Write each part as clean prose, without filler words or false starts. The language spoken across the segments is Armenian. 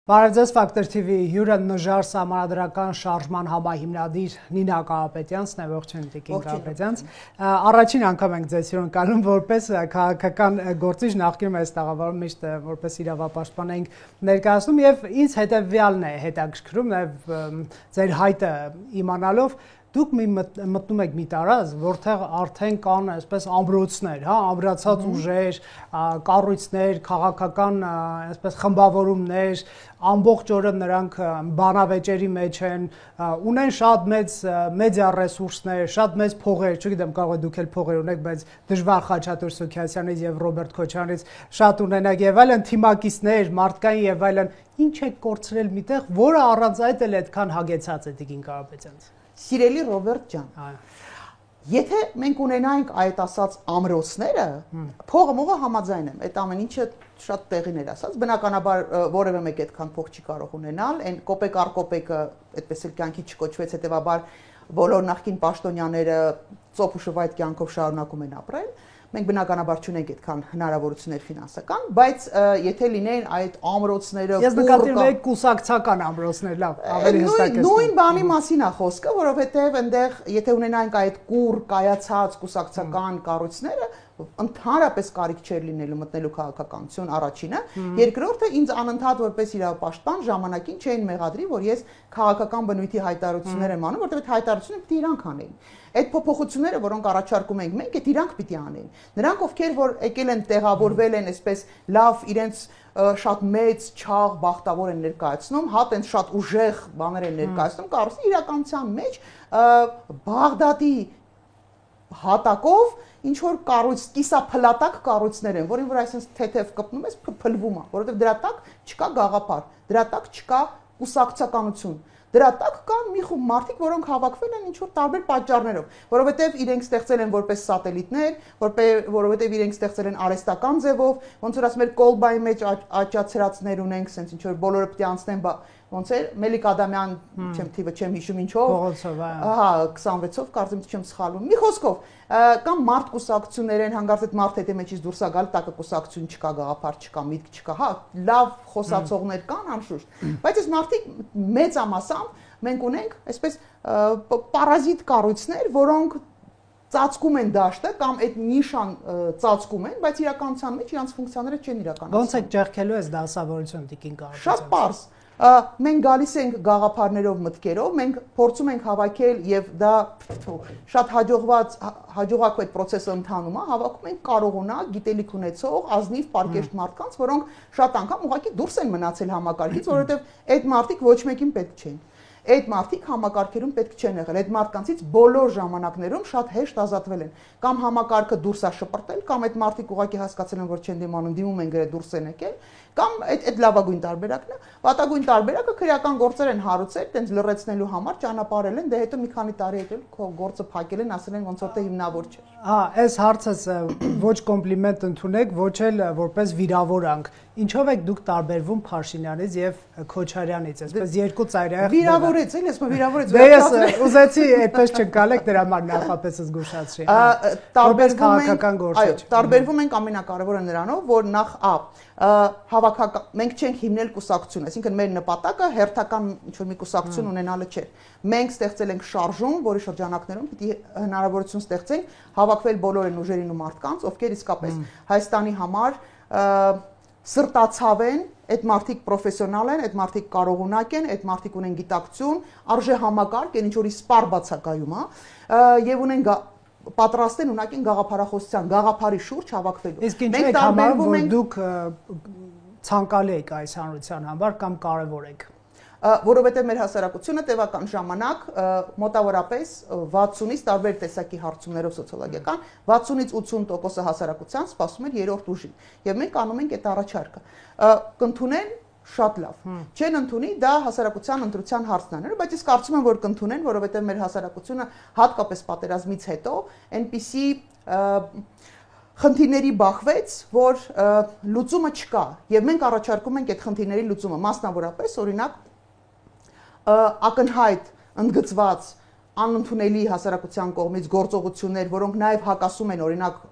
Բարև ձեզ Factor TV հյուրը նժար սահմանադրական շարժման համահիմնադիր Նինա Կարապետյանցն է, ողջույն Տիկին Կարապետյանց։ Առաջին անգամ ենք ձեզ հյուրընկալում որպես քաղաքական գործիչ, նախկինում այս տաղավարում միշտ որպես իրավապաշտպան ենք ներկայացնում եւ ինձ հետեւյալն է հետաքրքրում նաեւ ձեր հայտը իմանալով Դուք մտնում եք մի տարածք, որտեղ արդեն կան այսպես ամրոցներ, հա, ամրացած ուժեր, կառույցներ, քաղաքական այսպես խմբավորումներ, ամբողջ օրը նրանք բանավեճերի մեջ են, ունեն շատ մեծ մեդիա ռեսուրսներ, շատ մեծ փողեր, չգիտեմ, կարող է դուք էլ փողեր ունեք, բայց դժվար Խաչատուր Սուքիասյանից եւ Ռոբերտ Քոչարյանից շատ ունենակ եւ այլն, թիմակիցներ, մարդկային եւ այլն, ինչ եք կորցրել միտեղ, որը առանց այդ էլ այդքան հագեցած է Տիկին Կարապետյանց։ Սիրելի Ռոբերտ ջան, եթե մենք ունենայինք այդ ասած ամրոցները, փողը մողը համաձայն եմ, այդ ամեն ինչը շատ տեղին էր ասած, բնականաբար որևէ մեկ այդքան փող չի կարող ունենալ, այն կոպեկ առ կոպեկը այդպես էլ կյանքի չկոչվեց, հետեւաբար բոլոր նախկին պաշտոնյաները ծոփ ու շվայտ կյանքով շարունակում են ապրել։ Մենք բնականաբար չունենք այդքան հնարավորություններ ֆինանսական, բայց եթե լինեին այդ ամրոցները, ես նկատի ունեի կուսակցական ամրոցներ, լավ, ավելի հստակ է։ Նույն բանի մասին է խոսքը, որովհետև այնտեղ եթե ունենայինք այդ կուր կայացած կուսակցական կառույցները, ընդհանրապես կարիք չէր լինելու մտնելու քաղաքականություն առաջինը, երկրորդը ինձ անընդհատ որպես իրավապաշտպան ժամանակին չէին մեղադրի, որ ես քաղաքական բնույթի հայտարարություններ եմ անում, որովհետև այդ հայտարարությունները պիտի իրանք անեին։ Այդ փոփոխությունները, որոնք առաջարկում ենք մենք, այդ իրանք պիտի անեն։ Նրանք ովքեր որ եկել են տեղավորվել են այսպես լավ իրենց շատ մեծ չաղ բախտավոր են ներկայացնում, հա տենց շատ ուժեղ բաներ են ներկայացնում, կառուցի իրականության մեջ Բաղդադի հատակով ինչ որ կառույց կիսափլատակ կառույցներ են, որին որ այսպես թեթև կպնում ես փլվում է, որովհետև դրա տակ չկա գաղափար, դրա տակ չկա կուսակցականություն։ Դրա տակ կան մի խումբ մարդիկ, որոնք հավաքվել են ինչ-որ տարբեր պատճառներով, որովհետև իրենք ստեղծել են որպես սատելիտներ, որովհետև իրենք ստեղծել են արհեստական ձևով, ոնց որ ասում են կոլբայի մեջ աճացրածներ ունենք, sense ինչ որ բոլորը պետք է անցնեն, ոնց է Մելիք Ադամյան, չեմ թիվը չեմ հիշում ինչով, ահա 26-ով կարծեմ չեմ սխալվում։ Մի խոսքով, կամ մարդ կուսակցություններ են, հանգարց այդ մարդ հետո մեջից դուրս է գալ, տակը կուսակցություն չկա, գաղափար չկա, միտք չկա, հա, լավ խոսացողներ կան, անշուշտ, բայց այս մարդիկ մեծամասամբ մենք ունենք այսպես պարազիտ կառույցներ, որոնք ծածկում են դաշտը կամ այդ նիշան ծածկում են, բայց իրականության մեջ իրանց ֆունկցիաները չեն իրականացնում։ Ոնց է ջերքելու այս դասավորությունը Տիկին Կարապետյան։ Շատ պարզ։ Մենք գալիս ենք գաղափարներով, մտքերով, մենք փորձում ենք հավաքել եւ դա շատ հաջողակ այդ process-ը ընթանում է, հավաքում ենք կարողունակ, գիտելիք ունեցող, ազնիվ պարկեշտ մարդկանց, որոնք շատ անգամ ուղղակի դուրս են մնացել համակարգից, որովհետեւ այդ մարդիկ ոչ մեկին պետք չեն։ Այդ մարդիկ համակարգերում պետք չեն եղել։ Այդ մարդկանցից բոլոր ժամանակներում շատ հեշտ ազատվել են։ Կամ համակարգը դուրս է շպրտել, կամ այդ մարդիկ ուղղակի հասկացել են, որ չեն դիմանում, դիմում են գրե դուրս են եկել, կամ այդ լավագույն տարբերակն է։ Վատագույն տարբերակը քրեական գործեր են հարուցել, տենց լրացնելու համար ճանապարհել են, դե հետո մի քանի տարի հետո քո գործը փակել են, ասել են ոնց որ թե հիմնավոր չէ։ Հա, այս հարցս ոչ կոմպլիմենտ ընդունեք, ոչ էլ որպես վիրավորանք։ Ինչով եք դուք տարբերվում Փաշինյանից եւ Քոչարյանից, այսպես երկու ծայրահեղ։ Վիրավորեց, էլ ես վիրավորեց։ Դե ես ուզեցի այդպես չընկալեք, դրա համար նախապես զգուշացրի։ Տարբերվում ենք, այո, տարբերվում ենք ամենակարևորը նրանով, որ նախ հավաքական մենք չենք հիմնել կուսակցություն, այսինքն մեր նպատակը հերթական ինչ-որ մի կուսակցություն ունենալը չէ։ Մենք ստեղծել ենք շարժում, որի շրջանակներում պիտի հնարավորություն ստեղծենք հավաքվել բոլոր այն ուժերին ու մարդկանց, ովքեր իսկապես Հայաստանի համար սրտացավ են, այդ մարդիկ պրոֆեսիոնալ են, այդ մարդիկ կարողունակ են, այդ մարդիկ ունեն գիտակցություն, արժե համակարգ, այն ինչ որի սպար բացակայում է, եւ ունեն պատրաստ են ունակին գաղափարախոսության, գաղափարի շուրջ հավաքվելու։ Իսկ ինչ եք համարում, որ դուք ցանկալի եք այս հանրության համար կամ կարևոր եք։ Որովհետև մեր հասարակությունը տևական ժամանակ մոտավորապես 60-ից տարբեր տեսակի հարցումներով սոցիոլոգիական 60-ից 80% հասարակության սպասում էր երրորդ ուժին եւ մենք անում ենք այդ առաջարկը կընդունեն շատ լավ չեն ընդունի դա հասարակության ընտրության հարցն է բայց ես կարծում եմ որ կընդունեն որովհետև մեր հասարակությունը հատկապես պատերազմից հետո այնպիսի խնդիրների բախվեց, որ լուծումը չկա եւ մենք առաջարկում ենք այդ խնդիրների լուծումը մասնավորապես օրինակ ակնհայտ ընդգծված անընդունելի հասարակության կողմից գործողություններ, որոնք նաև հակասում են օրինակ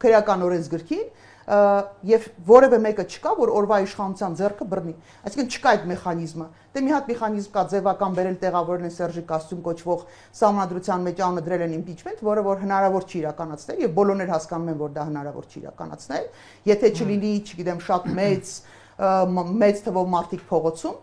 քրեական օրենսգրքին, եւ որևէ մեկը չկա, որ օրվա իշխանության ձեռքը բռնի։ Այսինքն չկա այդ մեխանիզմը։ Դե մի հատ մեխանիզմ կա ձևական բերել տեղավորել են Սերժի Կաստյուն կոչվող սահմանադրության մեջ անունը դրել են impeachment, որը որ հնարավոր չի իրականացնել եւ բոլորներ հասկանում են, որ դա հնարավոր չի իրականացնել, եթե չլինի, չգիտեմ, շատ մեծ թվով մարդիկ փողոցում,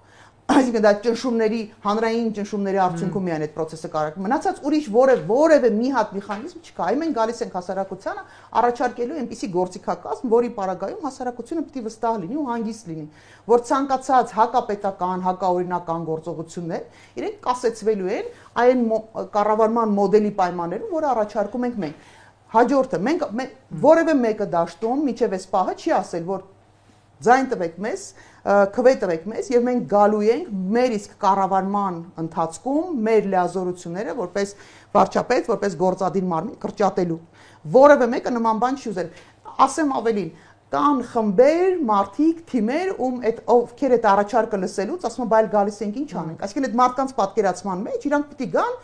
այսինքն դա ճնշումների, հանրային ճնշումների արդյունքում միայն այդ process-ը կարող է։ Մնացած ուրիշ որևէ մի հատ մեխանիզմ չկա։ Այ մենք գալիս ենք հասարակությանը առաջարկելու այնպիսի գործիքակազմ, որի պարագայում հասարակությունը պետք է վստահ լինի ու հանգիստ լինի, որ ցանկացած հակապետական, հակաօրինական գործողություններ իրենք կասեցվելու են այն կառավարման մոդելի պայմաններում, որը առաջարկում ենք մենք։ Հաջորդը, մենք որևէ մեկը դաշտում միջև այս պահը չի ասել, որ ձայն տվեք մեզ, քվե տվեք մեզ եւ մենք գալու ենք մեր իսկ կառավարման ընթացքում մեր լիազորությունները որպես վարչապետ, որպես գործադիր մարմին կրճատելու։ Որևէ մեկը նման բան չի ուզել։ Ասեմ ավելին, կան խմբեր, մարդիկ, թիմեր, այդ ովքեր այդ առաջարկը լսելուց ասում են, բայց գալիս ենք ինչ անենք։ Այսինքն այդ մարդկանց պատկերացման մեջ իրանք պիտի գան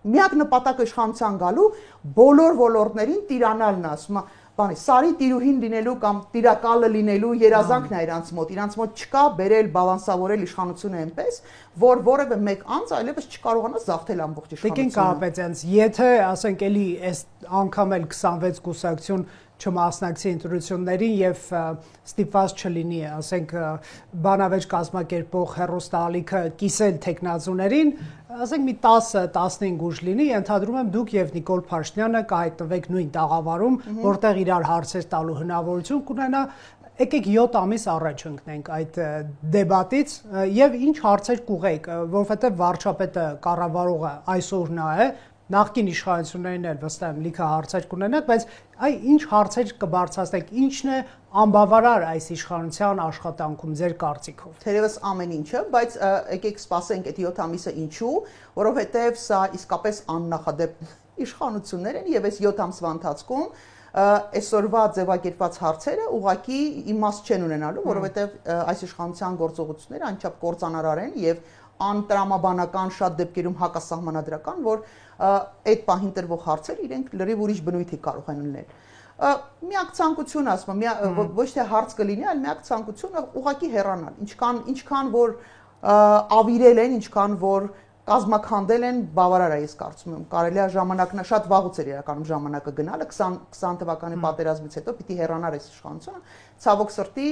միակ նպատակը իշխանության գալու բոլոր ոլորտներին տիրանալն ասում բանի սարի տիրուհին լինելու կամ տիրակալը լինելու երազանքն է իրանց մոտ չկա բերել բալանսավորել իշխանությունը այնպես որ որևէ մեկ անձ այլևս չկարողանա զավթել ամբողջ իշխանությունը։ Տիկին Կարապետյանց, եթե ասենք էլի այս անգամ էլ 26 կուսակցություն չմասնակցի ընտրություններին եւ ստիպված չլինի, ասենք բանավեճ կազմակերպող հերոստալիքը կիսել տեխնազուներին, ասենք մի 10-15 ուժ լինի, ընդհանրում եմ դուք եւ Նիկոլ Փաշինյանը կհայտնվեք նույն տաղավարում, որտեղ իրար հարցեր տալու հնարավորություն կունենա, եկեք 7 ամիս առաջ ընկնենք այդ դեբատից եւ ինչ հարցեր կուղեք, որովհետեւ վարչապետը կառավարողը այսօր նա է, նախկին իշխանություններին էլ վստահ եմ լիքը հարցեր կունենաք, բայց այ ինչ հարցեր կբարձրացնեք, ինչն է անբավարար այս իշխանության աշխատանքում ձեր կարծիքով։ Թերևս ամեն ինչը, բայց եկեք սպասենք այդ 7 ամիսը ինչու, որովհետև սա իսկապես աննախադեպ իշխանություններ են եւ այս 7 ամսվա ընթացքում այսօրվա ձևակերպված հարցերը ուղղակի իմաստ չեն ունենալու, որովհետև այս իշխանության գործողությունները անչափ կործանարար են եւ անտրամաբանական շատ դեպքերում հակասահմանադրական, որ այդ պահին տրվող հարցեր իրենք լրիվ ուրիշ բնույթի կարող են ունենալ։ Միակ ցանկությունը ասում եմ, ոչ թե հարց կլինի, այլ միակ ցանկությունը ուղղակի հեռանալ։ Ինչքան որ ավիրել են, ինչքան որ կազմակերպել են, բավարար է ես կարծում եմ։ Կարելի է ժամանակն շատ վաղուց էր իրականում ժամանակը գնալը 20 թվականի պատերազմից հետո պիտի հեռանար այս իշխանությունը։ Ցավոք սրտի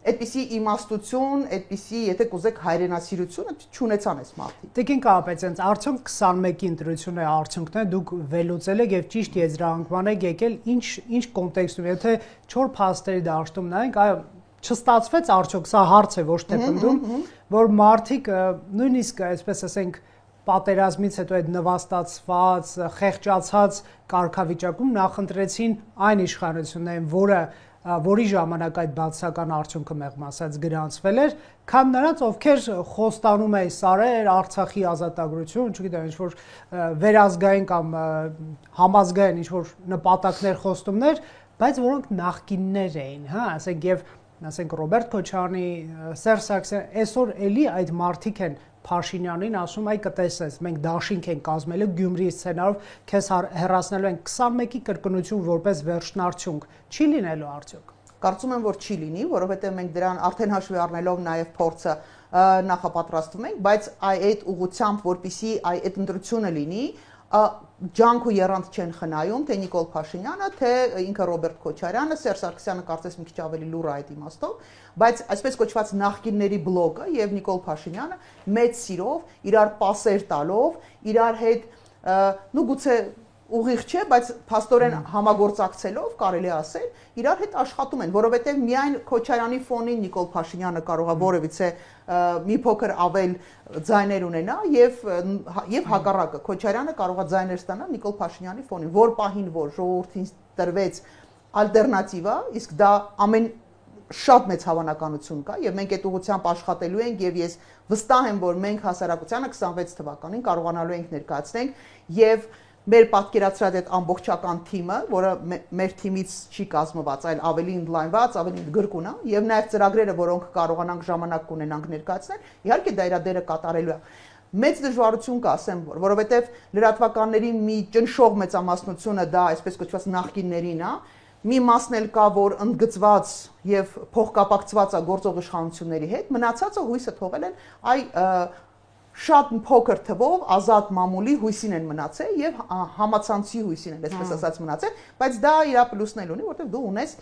այդպիսի իմաստություն, այդպիսի, եթե կուզեք հայրենասիրությունը չունեցան այս մարդիկ։ Տիկին Կարապետյանց, արդյոք 21-ի ընտրությունների արդյունքն է դուք վերլուծել եք եւ ճիշտ եզրահանգման եք եկել, ինչ կոնտեքստում, եթե 4 փաստերի դաշտում նայենք, այո, չստացվեց արդյոք սա հարց է ոչ թե պնդում, որ մարդիկ նույնիսկ այսպես ասենք պատերազմից հետո այդ նվաստացված, խեղճացած կարգավիճակում նախընտրեցին այն իշխանություններին, որի ժամանակ այդ բացական արդյունքը մեղմ ասած գրանցվել էր, քան նրանց, ովքեր խոստանում էին սարեր, Արցախի ազատագրություն, չգիտեմ, ինչ որ վերազգային կամ համազգային ինչ որ նպատակներ, խոստումներ, բայց որոնք նախկիններ էին, հա, ասենք Ռոբերտ Քոչարյանի, Սերժ Սարգսյանի, այսօր էլի այդ մարդիկ են Փաշինյանին ասում, այ կտեսես, մենք դաշինք ենք կազմելու Գյումրիի սցենարով, քեզ հեռացնելու են 21-ի կրկնություն որպես վերջնարդյունք, չի լինելու արդյոք։ Կարծում եմ, որ չի լինի, որովհետև մենք դրան արդեն հաշվի առնելով նաև փորձը նախապատրաստվում ենք, բայց այդ ուղղությամբ, որպեսզի այդ ընտրությունը լինի, ջանք ու եռանդ չեն խնայում, թե Նիկոլ Փաշինյանը, թե ինքը Ռոբերտ Քոչարյանը, Սերժ Սարգսյանը կարծես մի քիչ ավելի լուր է այդ իմաստով, բայց այսպես կոչված նախկինների բլոկը եւ Նիկոլ Փաշինյանը մեծ սիրով, իրար պասեր տալով, իրար հետ գուցե ուղիղ չէ, բայց փաստորեն համագործակցելով կարելի է ասել, իրար հետ աշխատում են, որովհետև միայն Քոչարյանի ֆոնին Նիկոլ Փաշինյանը կարող է որևիցե մի փոքր ավել ձայներ ունենա եւ հակառակը Քոչարյանը կարող է ձայներ ստանալ Նիկոլ Փաշինյանի ֆոնին, որ պահին որ ժողովրդին տրվեց ալտերնատիվա, իսկ դա ամեն շատ մեծ հավանականություն կա եւ մենք այդ ուղղությամբ աշխատելու ենք եւ ես վստահ եմ, որ մենք հասարակությանը 26 թվականին կարողանալու ենք ներկայացնենք եւ մեր պատկերացրած այդ ամբողջական թիմը, որը մեր թիմից չի կազմված, այլ ավելի ընդլայնված, ավելի գրկուն է, եւ նաեւ ծրագրերը, որոնք կարողանանք ժամանակ կունենանք ներկայացնել, իհարկե դա իր դերը կատարելու է։ Մեծ դժվարություն կա, ասեմ, որովհետեւ լրատվականների մի ճնշող մեծամասնությունը դա այսպես կոչված նախկիններին է, մի մասն էլ կա, որ ընդգծված եւ փոխկապակցված է գործող իշխանությունների հետ, մնացածը հույսը թողել են այ շատ փոքր թվով ազատ մամուլի հույսին են մնացել եւ համացանցի հույսին են, այսպես ասած, մնացել, բայց դա իր պլյուսն էլ ունի, որտեղ դու ունես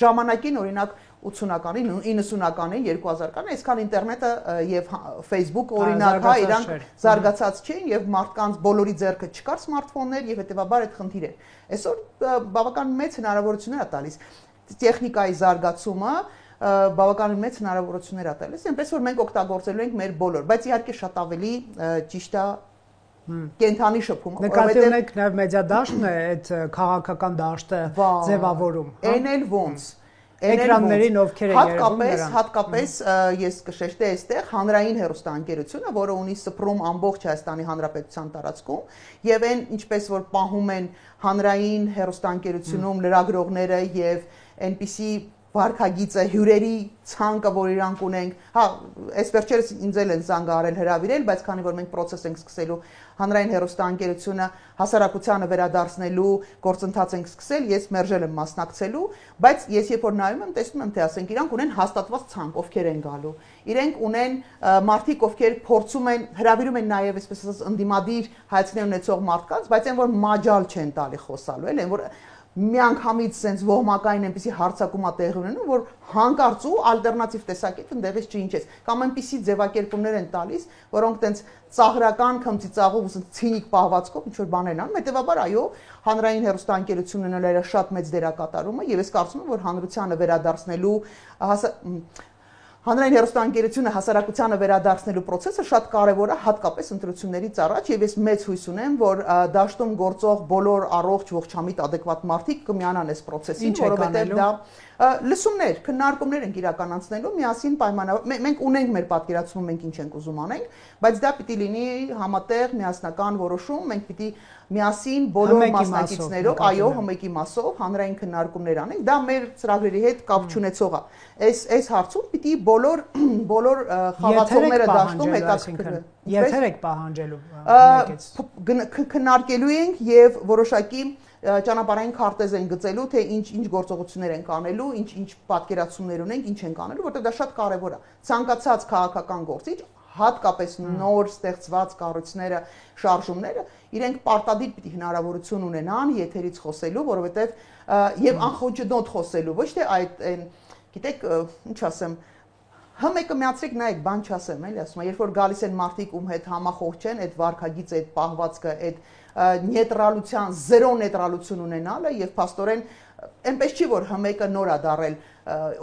ժամանակին օրինակ 80-ականին, 90-ականին, 2000-ականին, այսքան ինտերնետը եւ Facebook օրինակ, հա, իրանք զարգացած չէին եւ մարդկանց բոլորի ձեռքը չկար սմարթֆոններ եւ հետեւաբար այդ խնդիր էր։ Այսօր բավական մեծ հնարավորություններ է տալիս տեխնիկայի զարգացումը բավականին մեծ հնարավորություններ ա տալիս, այնպես որ մենք օգտագործելու ենք մեր բոլոր, բայց իհարկե շատ ավելի ճիշտ է կենթանի շփումը։ Նկատի ունեք նաև մեդիադաշտն է այդ քաղաքական դաշտը ձևավորում։ Այն էլ ոնց էկրաններին ովքեր են երևում նրան։ Հատկապես ես կշեշտեի այստեղ հանրային հեռուստաընկերությունը, որը ունի սփռում ամբողջ Հայաստանի Հանրապետության տարածքում, եւ այն ինչպես որ պահում են հանրային հեռուստաընկերությունում լրագրողները եւ այնպիսի վարկագիծը հյուրերի ցանկը որ իրանք ունենք, հա, այս վերջերս ինձ էլ են զանգ արել հրավիրել, բայց քանի որ մենք process ենք սկսելու հանրային հեռուստաընկերությունը հասարակությանը վերադարձնելու գործընթաց ենք սկսել, ես մերժել եմ մասնակցելու, բայց ես երբ որ նայում եմ, տեսնում եմ, թե ասենք իրանք ունեն հաստատված ցանկ, ովքեր են գալու։ Իրենք ունեն մարդիկ, ովքեր փորձում են, հրավիրում են նաև այսպես ասած ընդդիմադիր հայացքներ ունեցող մարդկանց, բայց այն որ մաջալ չեն տալի խոսալու, էլ այն որ միանգամից sense ոհմակային այնպեսի հարցակումա տեղ ունենում, որ հանկարծ ու ալտերնատիվ տեսակետ ընդեղից չինչես, կամ այնպեսի ձևակերպումներ են տալիս, որոնք տենց ծաղրական քմծիծաղով ու ցինիկ պահվածքով ինչ որ բաներ են անում, հետեւաբար այո, հանրային հեռուստաընկերությունն ունենալը շատ մեծ դերակատարում է, եւ ես կարծում եմ, որ հանրությանը վերադարձնելու հանրային հեռուստաընկերությունը հասարակությանը վերադարձնելու process-ը շատ կարևոր է հատկապես ընտրություններից առաջ եւ ես մեծ հույս ունեմ որ դաշտում գործող բոլոր առողջ ողջամիտ adekvat մարդիկ կմիանան այս process-ին, որովհետեւ դա լսումներ, քննարկումներ ենք իրականացնելու, միասին պայմանավորված մենք ունենք մեր պատկերացումը, մենք ինչ ենք ուզում անենք, բայց դա պիտի լինի համատեղ միասնական որոշում, մենք պիտի միասին բոլոր մասնակիցներով, այո, հմեկի մասով հանրային քննարկումներ անենք, դա մեր ծրագրերի հետ կապ չունեցող է։ Այս հարցում պիտի բոլոր խաղացողները դաշտում հետաքրքրվեն։ Եթեր եք պահանջելու քննարկելու ենք եւ որոշակի ճանապարհային քարտեզ են գծելու, թե ինչ գործողություններ են կանելու, ինչ պատկերացումներ ունենք, ինչ են կանելու, որտեղ դա շատ կարևոր է։ Ցանկացած քաղաքական գործիչ, հատկապես նոր ստեղծված կառույցները, շարժումները, իրենք պարտադիր պիտի հնարավորություն ունենան եթերից խոսելու, որովհետև եւ անխոճդոտ խոսելու, ոչ թե այդ գիտեք, ինչ ասեմ, Համեկը միացրեք նայեք, բան չասեմ, էլի ասում եմ, երբ որ գալիս են մարդիկ ում հետ համախոհ չեն, այդ վարկագիծը, այդ պահվածքը, այդ նեյտրալության, զերո նեյտրալություն ունենալը եւ փաստորեն այնպես չի որ Համեկը նոր է դարել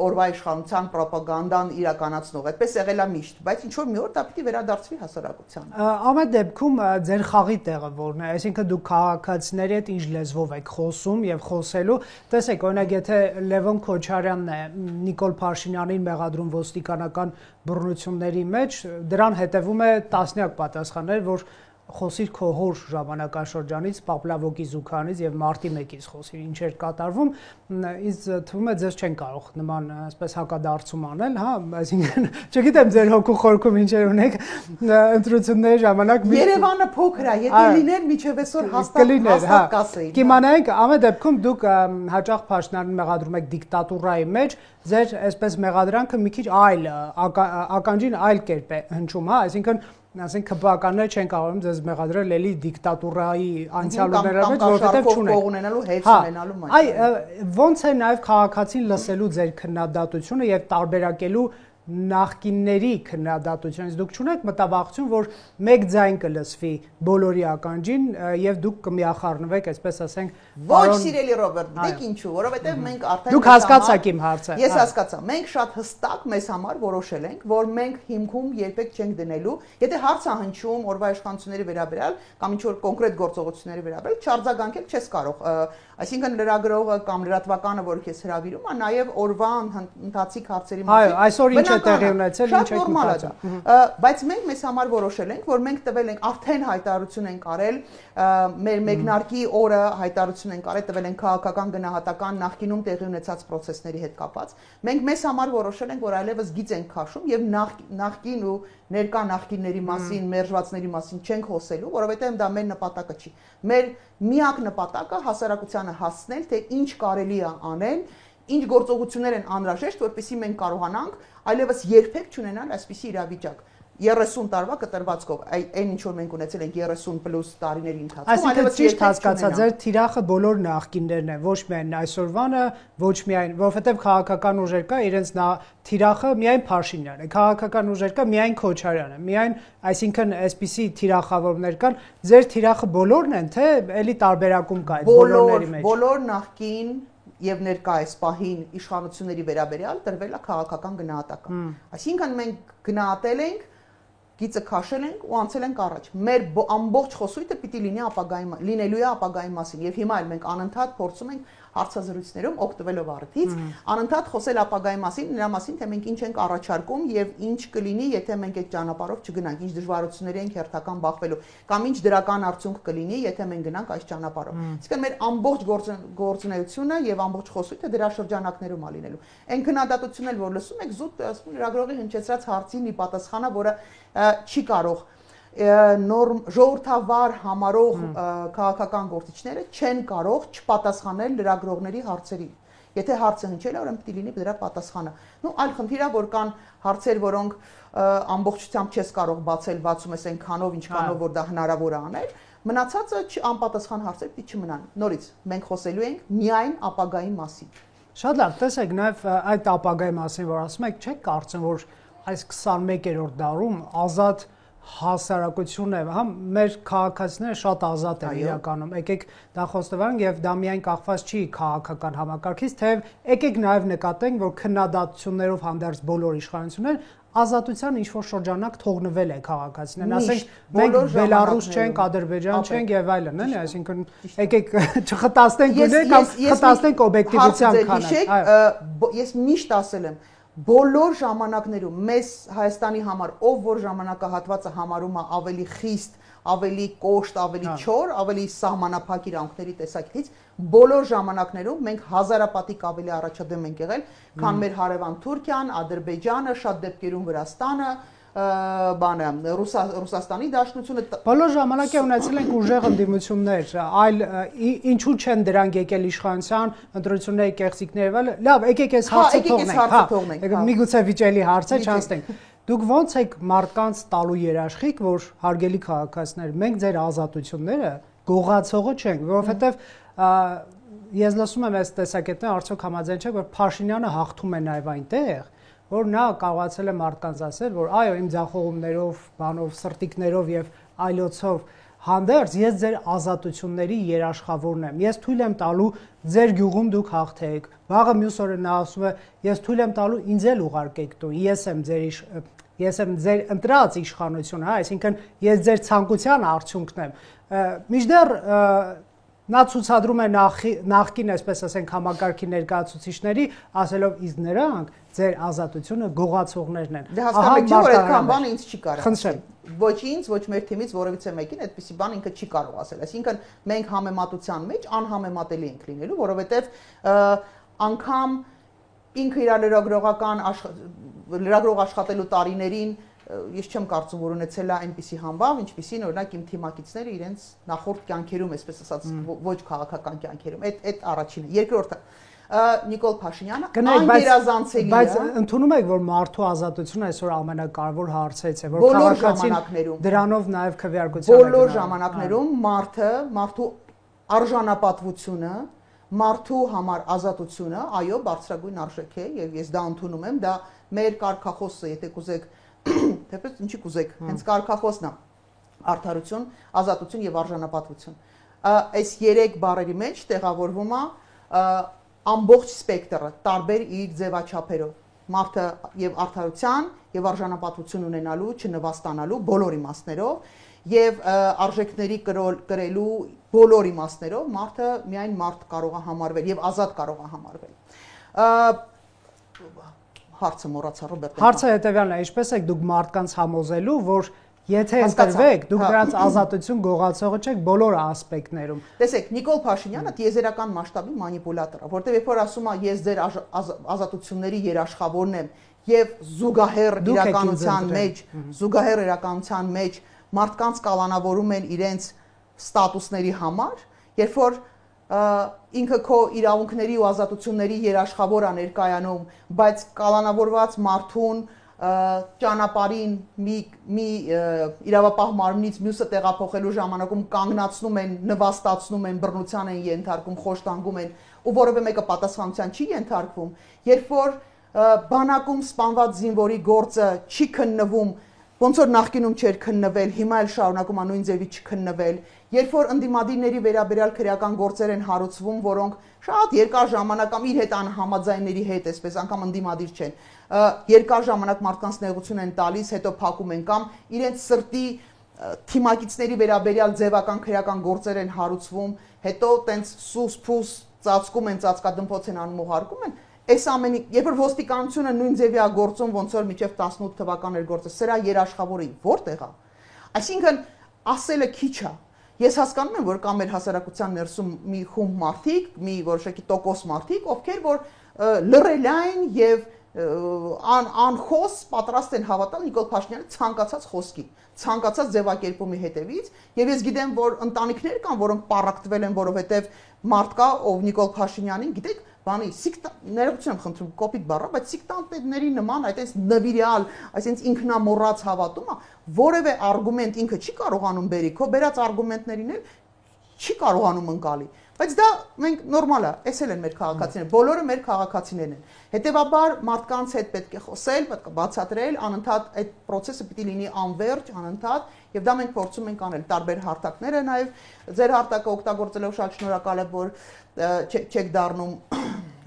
օրվա իշխանության ռոպագանդան իրականացնող, այդպես եղել է միշտ, բայց ինչ որ մի օր դա պիտի վերադարձվի հասարակությանը։ Ամեն դեպքում ձեր խաղի տեղը որն է, այսինքն դուք քաղաքացիների հետ ինչ լեզվով եք խոսում եւ խոսելու, տեսեք, օրինակ եթե Լևոն Քոչարյանն է Նիկոլ Փաշինյանին մեղադրում ոստիկանական բռնությունների մեջ, դրան հետևում է տասնյակ պատասխաններ, որ խոսիր քո հոր ժամանակաշրջանից, Պապլավոկի զուգանից եւ մարտի 1-ից խոսիր, ինչեր կատարվում, ինձ թվում է ձեզ չեն կարող նման այսպես հակադարձում անել, հա, այսինքն չգիտեմ ձեր հոգու խորքում ինչեր ունեք ընտրությունների ժամանակ Երևանը փոքր է, եթե լիներ միջև այսօր հաստատ կասեի։ Կիմանայինք, ամեն դեպքում դուք հաճախ Փաշինյանին մեղադրում եք դիկտատուրայի մեջ, ձեր այսպես մեղադրանքը մի քիչ այլ ականջին այլ կերպ է հնչում, հա, այսինքն ասենք քբականները չեն կարող ձեզ մեղադրել էլի դիկտատուրայի անցյալների մեջ, որովհետև չունեն ունենալու հետ ունենալու մեջ։ Այ ոնց է նաև քաղաքացին լսելու ձեր քննադատությունը եւ տարբերակելու նախկինների քննադատությունից դուք չունեք մտավախություն, որ մեկ ձայն կլսվի բոլորի ականջին եւ դուք կմիախառնվեք, այսպես ասենք, Ոչ սիրելի Ռոբերտ, դեք ինչու, որովհետեւ մենք արդեն Դուք հասկացաք իմ հարցը։ Ես հասկացա։ Մենք շատ հստակ մեզ համար որոշել ենք, որ մենք հիմքում երբեք չենք դնելու, եթե հարց է հնչում օրվա իշխանությունների վերաբերյալ կամ ինչ որ կոնկրետ գործողությունների վերաբերյալ, չարձագանքել չես կարող։ Այսինքն լրագրողը կամ լրատվականը, որ քեզ հրավիրում է, նաև օրվա ընթացիկ հարցերի մասին։ Այո, այսօր ինչ է տեղի ունեցել, ինչ եք մտածում։ Բայց մենք մեզ համար որոշել ենք, որ մենք տվել ենք արդեն հայտարարություն ենք արել, մեր մեկնարկի օրը հայտարարություն ենք արել, տվել ենք քաղաքական գնահատական նախկինում տեղի ունեցած process-ների հետ կապած։ Մենք մեզ համար որոշել ենք, որ այլևս գիծ ենք քաշում եւ նախկին ու ներկա նախկինների մասին, մերժվածների մասին չենք խոսելու, որովհետեւ դա մեր նպատակը չի։ Մեր միակ նպատակը հասարակությանը հասցնել, թե ինչ կարելի է անել, ինչ գործողություններ են անհրաժեշտ, որպեսզի մենք կարողանանք այլևս երբեք չունենալ այսպիսի իրավիճակ։ 30 տարվա կտրվածքով, այն ինչ որ մենք ունեցել ենք 30+ տարիների ընթացքում, այլևս ճիշտ հասկացա, ձեր թիրախը բոլոր նախկիններն են, ոչ միայն այսօրվանը, ոչ միայն, որովհետև քաղաքական ուժեր կա, իրենց թիրախը միայն Փաշինյանն է, քաղաքական ուժեր կա միայն Քոչարյանը, միայն, այսինքն այսպիսի թիրախավորումներ կան, ձեր թիրախը բոլորն են, թե էլի տարբերակում կա այդ բոլորների մեջ։ Բոլոր նախկին եւ ներկա այս պահին իշխանությունների վերաբերյալ տրվել է քաղաքական գնահատական։ Այսինքն մենք գնահատել ենք, գիծը քաշել ենք ու անցել ենք առաջ։ Մեր ամբողջ խոսույթը պիտի լինելու է ապագայի մասին եւ հիմա էլ մենք անընդհատ փորձում ենք հարցազրույցներում օգտվելով առիթից անընդհատ խոսել ապագայի մասին, նրա մասին, թե մենք ինչ ենք առաջարկում եւ ինչ կլինի, եթե մենք այդ ճանապարհով չգնանք, ինչ դժվարությունների ենք հերթական բախվելու, կամ ինչ դրական արդյունք կլինի, եթե մենք գնանք այս ճանապարհով։ Իսկ մեր ամբողջ գործունեությունը եւ ամբողջ խոսույթը դրա շրջանակներում է լինելու։ Այն քննադատությունն էլ որ լսում եք, զուտ ասում լրագրողի հնչեցրած հարցին ի պատասխանը, որը չի կարող ժողովրդավար համարող քաղաքական գործիչները չեն կարող չպատասխանել լրագրողների հարցերին։ Եթե հարցը հնչել է, ուրեմն պիտի լինի դրա պատասխանը։ Այլ խնդիր է, որ կան հարցեր, որոնք ամբողջությամբ չես կարող բացել, բացում ես այնքանով, ինչքանով որ դա հնարավոր է անել, մնացածը անպատասխան հարցեր պիտի չմնան։ Նորից մենք խոսելու ենք միայն ապագայի մասին։ Շատ լավ, տեսեք, նաև այդ ապագայի մասին, որ ասում եք, չեք կարծում, որ այս 21-րդ դարում ազատ հասարակություն է, հա, մեր քաղաքացիները շատ ազատ են իրականում։ Եկեք դա խոստովանենք եւ դա միայն կախված չի քաղաքական համակարգից, թեև եկեք նաեւ նկատենք, որ քննադատություններով հանդերձ բոլոր իշխանություններ ազատության ինչ որ շրջանակ թողնվել է քաղաքացիներին, ասենք մենք Բելարուս չենք, Ադրբեջան չենք եւ այլն, էլի, այսինքն եկեք չխտաստենք գնենք կամ խտաստենք օբյեկտիվության քանակ։ Ես միշտ ասել եմ բոլոր ժամանակներում մեզ Հայաստանի համար ով որ ժամանակահատվածը համարում է ավելի խիստ, ավելի կոշտ, ավելի չոր, ավելի սահմանափակ իրավունքների տեսակետից, բոլոր ժամանակներում մենք հազարապատիկ ավելի առաջադեմ ենք եղել, քան մեր հարևան Թուրքիան, Ադրբեջանը, շատ դեպքերում Վրաստանը, Ռուսաստանի Դաշնությունը բոլոր ժամանակ է ունեցել ենք ուժեղ ընդդիմություններ, այլ ինչու չեն դրանք եկել իշխանության, ընտրությունների կեղծիքներ, լավ, եկեք այս հարցը թողնենք, միգուցե վիճելի հարց է, չանցնենք։ Դուք ոնց եք մարդկանց տալու երաշխիք, որ հարգելի քաղաքացիներ, մենք ձեր ազատությունները գողացողը չենք, որովհետև ես լսում եմ այս տեսակետները, արդյոք համաձայն չեք, որ Փաշինյանը հաղթում է նաև այնտեղ, որ նա կարողացել է մարդկանց ասել, որ այո, իմ ձախողումներով, բանով, սրտիկներով եւ այլոցով հանդերձ ես ձեր ազատությունների երաշխավորն եմ։ Ես թույլ եմ տալու ձեր գյուղում դուք հաղթեք։ Վաղը մյուս օրը նա ասում է, ես թույլ եմ տալու ինձ էլ ուղարկեք տուն։ Ես եմ ձեր ընտրած իշխանությունը, հա, այսինքն ես ձեր ցանկության արդյունքն եմ։ Մինչդեռ նա ցուցադրում է նախկին, այսպես ասենք, համակարգի ներկայացուցիչների, ասելով իսկ նրանք ձեր ազատությունը գողացողներն են։ Դե հասկանում եք, որ այդքան բան ինձ չի կարող ասել։ Ոչ ինձ, ոչ մեր թիմից որևիցե մեկին այդպիսի բան ինքը չի կարող ասել։ Այսինքն մենք համեմատության մեջ անհամեմատելի ենք լինելու, որովհետև անգամ ինքը իր լրագրող աշխատելու տարիներին ես չեմ կարծում, որ ունեցել է այնպիսի համբավ, ինչպիսին օրինակ իմ թիմակիցները իրենց նախորդ կյանքերում, այսպես ասած, ոչ քաղաքական կյանքերում։ Այդ առաջինը։ Երկրորդը Նիկոլ Փաշինյանը անգերազանցելի է։ Բայց ընդունում եք, որ մարդու ազատությունը այսօր ամենակարևոր հարցերից է, որ քաղաքացին դրանով նաև քվեարկության է գնալու։ Բոլոր ժամանակներում մարդու արժանապատվությունը, մարդու համար ազատությունը, այո, բարձրագույն արժեք է, եւ ես դա ընդունում եմ, դա մեր կարգախոսը, եթե կուզեք թեպետ ինչի կուզեք, հենց կարգախոսն է արդարություն, ազատություն եւ արժանապատվություն։ Այս 3 բառերի մեջ տեղավորվում է ամբողջ սպեկտրը, տարբեր իր ձևաչափերով։ Մարդը եւ արդարության եւ արժանապատվություն ունենալու, չնվաստանալու բոլոր իմաստներով եւ արժեքների կրելու բոլոր իմաստներով մարդը միայն մարդ կարող է համարվել եւ ազատ կարող է համարվել։ հարցը մոռացա Ռոբերտ։ Հարցը հետևյալն է, ինչպես եք դուք մարդկանց համոզելու, որ եթե ընտրվեք, դուք նրանց ազատություն գողացողը չեք բոլոր ասպեկտներում։ Տեսեք, Նիկոլ Փաշինյանը տիեզերական մասշտաբի մանիպուլատոր է, որտեղ երբ որ ասում է ես ձեր ազատությունների երաշխավորն եմ եւ զուգահեռ իրականության մեջ մարդկանց կալանավորում են իրենց ստատուսների համար, երբ որ ինքը քո իրավունքների ու ազատությունների երաշխավոր է ներկայանում, բայց կալանավորված մարդուն ճանապարհին մի իրավապահ մարմնից մյուսը տեղափոխելու ժամանակում կանգնացնում են, նվաստացնում են, բռնության են ենթարկում, խոշտանգում են ու որևէ մեկը պատասխանատվության չի ենթարկվում, երբ որ բանակում սպանված զինվորի գործը չի քննվում, ոնց որ նախկինում չէր քննվել, հիմա էլ շարունակում է նույն ձևի չքննվել, երբ որ ընդդիմադիրների վերաբերյալ քրեական գործեր են հարուցվում, որոնք շատ երկար ժամանակ կամ իր հետ անհամաձայնների հետ, այսպես անգամ ընդդիմադիր չեն, երկար ժամանակ մարդկանց նեղություն են տալիս, հետո փակում են կամ իրենց սրտի թիմակիցների վերաբերյալ ձևական քրեական գործեր են հարուցվում, հետո տենց սուս-փուս ծածկում են, ծածկադմփոց են անում ու հարկում են, այս ամենի, երբ որ ոստիկանությունը նույն ձևի է գործում, ոնց որ մինչև 18 թվական էր գործը, սրա երաշխավորը որտեղ է։ Այսինքն ասելը քիչ է։ Ես հասկանում եմ, որ կա մեր հասարակության ներսում մի խումբ մարդիկ, մի որոշակի տոկոս մարդիկ, ովքեր որ լռելային եւ անխոս պատրաստ են հավատալ Նիկոլ Փաշինյանի ցանկացած խոսքի, ցանկացած ձևակերպումի հետևից, եւ ես գիտեմ, որ ընտանիքներ կան, որոնք պառակտվել են, որովհետեւ մարդ կա, ով Նիկոլ Փաշինյանին, գիտեք, բանի ներողություն եմ խնդրում կոպիտ բառը, բայց սիկտանտների նման այդպես նվիրյալ, այսինքն ինքնամոռաց հավատումը, որևէ արգումենտ ինքը չի կարողանում բերի, քո բերած արգումենտներին էլ չի կարողանում ընկալի։ Բայց դա մենք նորմալ է, էս էլ են մեր քաղաքացիները, բոլորը մեր քաղաքացիներն են։ Հետևաբար մարդկանց հետ պետք է խոսել, պետք է բացատրել, անընդհատ այդ process-ը պիտի լինի անվերջ, անընդհատ, եւ դա մենք փորձում ենք անել տարբեր հարթակները, նաեւ ձեր հարթակը օգտագործելով շատ շնորհակալ եմ, որ չեք դառնում,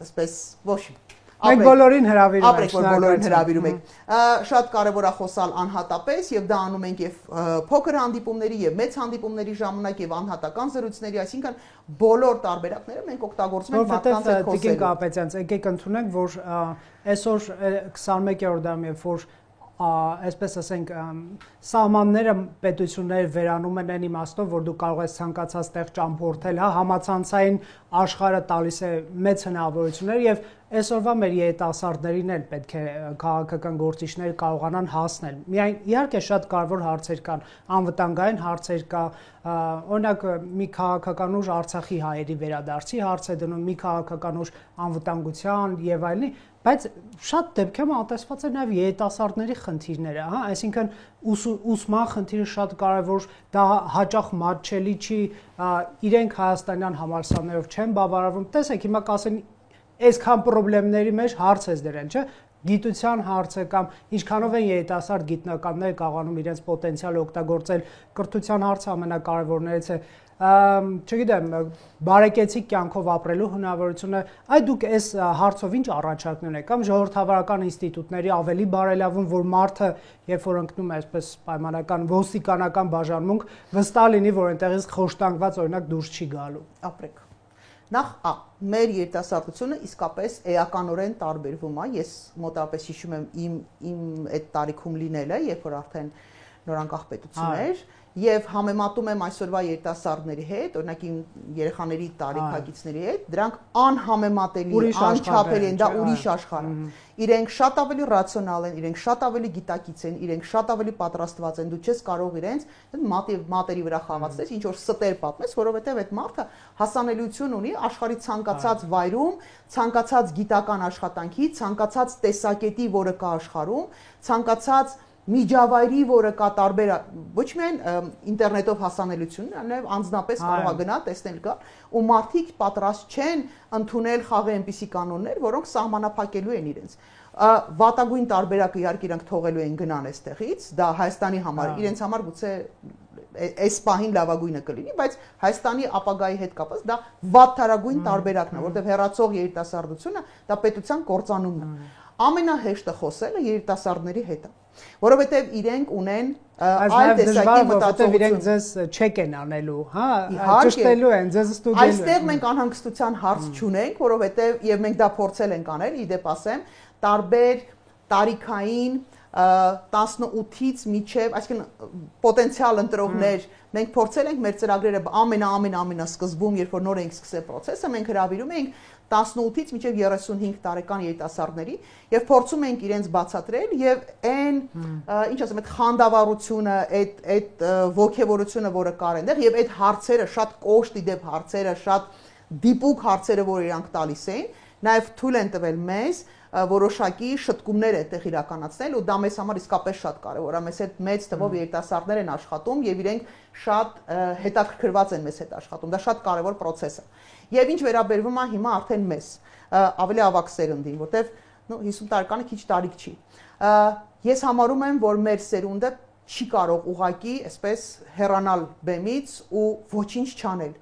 այսպես ոչ Մենք բոլորին հրավիրում ենք, բոլորին հրավիրում ենք։ Շատ կարևոր է խոսալ անհատապես եւ դա անում ենք եւ փոքր հանդիպումների եւ մեծ հանդիպումների ժամանակ եւ անհատական զրույցների, այսինքն բոլոր տարբերակները մենք օգտագործում ենք մարդկանց հետ խոսելու։ Տիկին Կապետյանց, եկեք ընդունենք, որ այսօր 21-րդ դարում երբ որ այսպես ասենք սահմանները պետությունները վերանում են այն իմաստով, որ դու կարող ես ցանկացած տեղ ճամփորդել, հա, համացանցային աշխարհը տալիս է մեծ հնարավորություններ եւ այսօրվա մեր երիտասարդներին էլ պետք է քաղաքական գործիչները կարողանան հասնել։ Միայն իհարկե շատ կարևոր հարցեր կան, անվտանգային հարցեր կա, օրինակ մի քաղաքական ուժ Արցախի հայերի վերադարձի հարց է դնում, մի քաղաքական ուժ անվտանգության եւ այլնի, բայց շատ դեպքերում անտեսված է նաեւ երիտասարդների խնդիրները, հա, այսինքն ուսման խնդիրը շատ կարևոր, դա հաճախ մատչելի չի, իրենք հայաստանյան համալսարաններով չեն բավարարվում։ Տեսեք, հիմա կասեն այսքան խնդիրների մեջ հարց ես դրել, չէ՞։ Գիտության հարցը կամ ինչքանով են երիտասարդ գիտնականները կարողանում իրենց պոտենցիալը օգտագործել, կրթության հարցը ամենակարևորներից է, չգիտեմ, բարեկեցիկ կյանքով ապրելու հնարավորությունը, այ դուք այս հարցով ինչ առաջարկներ եք, կամ ժողովրդավարական ինստիտուտների ավելի բարելավում, որ մարդը, երբ որ ընկնում է այսպես պայմանական ոստիկանական բաժանմունք, վստահ լինի, որ այնտեղից խոշտանգված օրինակ դուրս չի գալու։ Ապրեք։ Նախ մեր երիտասարդությունը իսկապես էականորեն տարբերվում է, ես մոտավորապես հիշում եմ իմ այդ տարիքում լինելը, երբ որ արդեն նորանկախ պետություն էր, եւ համեմատում եմ այսօրվա երիտասարդների հետ, օրինակ իմ երեխաների տարիքակիցների հետ, դրանք անհամեմատելի, անչափելի են, դա ուրիշ աշխարհ է։ Իրենք շատ ավելի ռացիոնալ են, իրենք շատ ավելի գիտակից են, իրենք շատ ավելի պատրաստված են, դու չես կարող իրենց մատերի վրա խաղացնել, ինչ որ ստեր պատմես, որովհետեւ այդ մարդը հասանելիություն ունի աշխարհի ցանկացած վայրում, ցանկացած գիտական աշխատանքի, ցանկացած տեսակետի, որը կա աշխարհում, ցանկացած միջավայրի, որը կա տարբեր, ոչ միայն ինտերնետով հասանելիություն, նաև անձնապես կարող է գնալ, տեսնել կա, ու մարդիկ պատրաստ չեն ընդունել խաղի այնպիսի կանոններ, որոնք սահմանափակելու են իրենց։ Վատագույն տարբերակը իհարկե իրանք թողելու են գնան այստեղից, դա Հայաստանի համար, իրենց համար գուցե այս պահին լավագույնը կլինի, բայց Հայաստանի ապագայի հետ կապված դա վատթարագույն տարբերակն է, որտեղ հեռացող երիտասարդությունը դա պետության կործանումն է։ Ամենահեշտը խոսելը երիտասարդների հետ է, որովհետև իրենք ունեն այլ տեսակի մտածողություն, իրենք ձեզ չեք են անելու, հա, ճշտելու են, ձեզ ստուգելու են։ Այստեղ մենք անհանգստության հարց չունենք, որովհետև եւ մենք դա փորձել ենք անել, իդեպ ասեմ, տարբեր տարիքային 18-ից մինչև, այսինքն պոտենցիալ ընտրողներ, մենք փորձել ենք մեր ծրագրերը ամենասկզբում, երբ որ նոր ենք սկսել process-ը, մենք հրավիրում ենք 18-ից մինչև 35 տարեկան երիտասարդների եւ փորձում ենք իրենց բացատրել եւ այն, ինչ ասեմ, այդ խանդավառությունը, այդ ոգևորությունը, որը կար այնտեղ եւ այդ հարցերը, շատ կոշտ իդեպ հարցերը, շատ դիպուկ հարցերը, որ իրանք տալիս էին, նաեւ թույլ են տվել մեզ որոշակի շտկումներ այդտեղ իրականացնել ու դա մեզ համար իսկապես շատ կարևոր է, մեզ հետ մեծ թվով երիտասարդներ են աշխատում եւ իրենք շատ հետաքրքրված են մեզ հետ աշխատում, դա շատ կարևոր process է։ Եվ ինչ վերաբերվում է հիմա արդեն մեզ, ավելի ավագ սերունդին, որտեվ 50 տարեկանը քիչ տարիք չի։ Ես համարում եմ, որ մեր սերունդը չի կարող ուղակի այսպես հեռանալ բեմից ու ոչինչ չանել։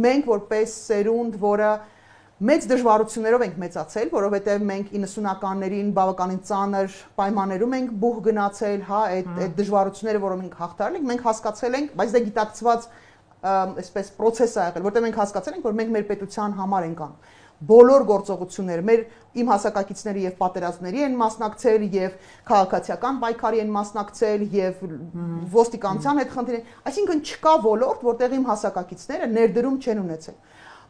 Մենք որպես սերունդ, որը մեծ դժվարություններով ենք մեծացել, որովհետև մենք 90-ականներին բավականին ծանր պայմաններում ենք բուհ գնացել, հա, այդ դժվարությունները, որոնք մենք հաղթարել ենք, մենք հասկացել ենք, բայց դա գիտակցված այսպես process է եղել, որտեղ մենք հասկացել ենք, որ մենք մեր պետության համար ենք անում։ Բոլոր գործողությունները, իմ հասակակիցները եւ պատերազմների են մասնակցել եւ քաղաքացիական պայքարի են մասնակցել եւ ոստիկանության հետ խնդիր են, այսինքն չկա ոլորտ, որտեղ իմ հասակակիցները ներդրում չեն ունեցել։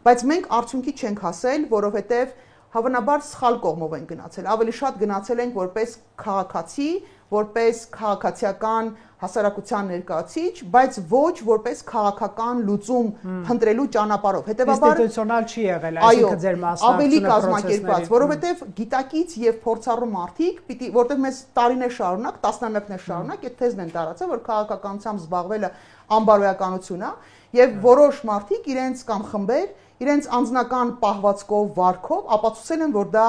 Բայց մենք արդյունքի չենք հասել, որովհետև հավանաբար սխալ կողմով են գնացել։ Ավելի շատ գնացել ենք որպես քաղաքացի, որպես քաղաքացիական հասարակության ներկայացիչ, բայց ոչ որպես քաղաքական լուծում փնտրելու ճանապարհով։ Հետևաբար ինստիտուցիոնալ չի եղել, այսինքն ձեր ավելի կազմակերպված, որովհետև գիտակից եւ փորձառու մարդիկ պիտի, որտեղ մեզ տարիներ շարունակ, տասնամյակներ շարունակ այդ թեզն են տարածել, որ քաղաքականությամբ զբաղվելը անբարոյականություն է, եւ որոշ մարդիկ իրենց կամ խմբեր իրենց անձնական պահվածքով, վարքով ապացուցել են, որ դա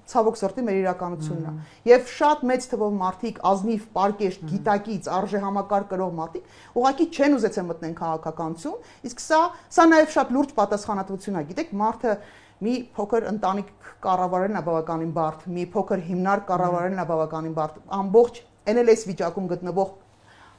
ցավոք սրտի մեր իրականությունն է։ Եվ շատ մեծ թվով մարդիկ, ազնիվ, պարկեշտ, գիտակից, արժեհամակարգ կրող մարդիկ, ուղղակի չեն ուզեցել մտնել քաղաքականություն, իսկ սա նաև շատ լուրջ պատասխանատվություն է։ Գիտեք, մարդը մի փոքր ընտանիք կառավարելն է բավականին բարդ, մի փոքր հիմնարկ կառավարելն է բավականին բարդ, ամբողջ NLS վիճակում գտնվող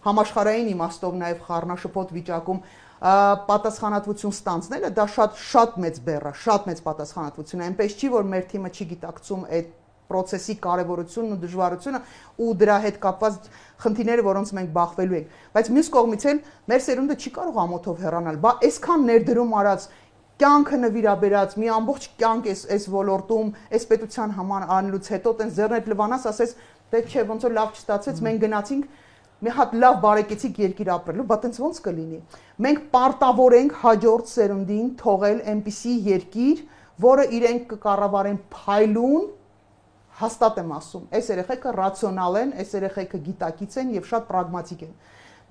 համաշխարհային իմաստով նաև խառնաշփոթ վիճակում պատասխանատվություն ստանձնելը դա շատ մեծ բեռ է, շատ մեծ պատասխանատվություն է, այնպես չի, որ մեր թիմը չի գիտակցում այդ process-ի կարևորությունն ու դժվարությունը ու դրա հետ կապված խնդիրները, որոնց մենք բախվելու ենք, բայց մյուս կողմից էլ մեր սերունդը չի կարող ամոթով հեռանալ, բա այսքան ներդրում արած կյանքը նվիրաբերած մի ամբողջ կյանք այս ոլորտում, այս պետության համար անելուց հետո տենց ձեռներ լվանաս, ասես դե չէ, ոնց որ լավ չստացեց, մենք գնացինք մի հատ լավ բարեկեցիկ երկիր ապրելու, բա տենց ոնց կլինի։ Մենք պարտավոր ենք հաջորդ սերունդին թողել այնպիսի երկիր, որը իրենք կկառավարեն փայլուն, հաստատ եմ ասում, այս երեխեքը ռացիոնալ են, այս երեխեքը գիտակից են եւ շատ պրագմատիկ են։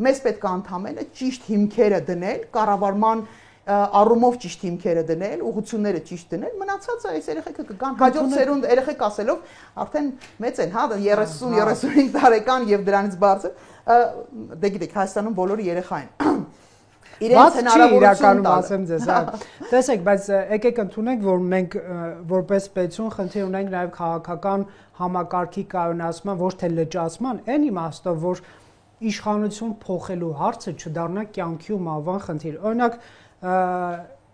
Մեզ պետք է ընդհանրապես ճիշտ հիմքերը դնել, կառավարման առումով ճիշտ հիմքերը դնել, ուղղությունները ճիշտ դնել, մնացածը այս երեխեքը կգան հաջորդ սերունդ երեխեք ասելով արդեն մեծ են, հա, 30-35 տարեկան եւ դրանից բարձր, դե գիտեք, Հայաստանում բոլորը երեխա են։ Իրենց հնարավորություն ասեմ ձեզ, հա։ Տեսեք, բայց եկեք ընդունենք, որ մենք որպես պետություն խնդիր ունենք նաեւ քաղաքական համակարգի կայունացման, ոչ թե լճացման, այն իմաստով, որ իշխանություն փոխելու հարցը չդառնա կյանքի ու մահվան խնդիր։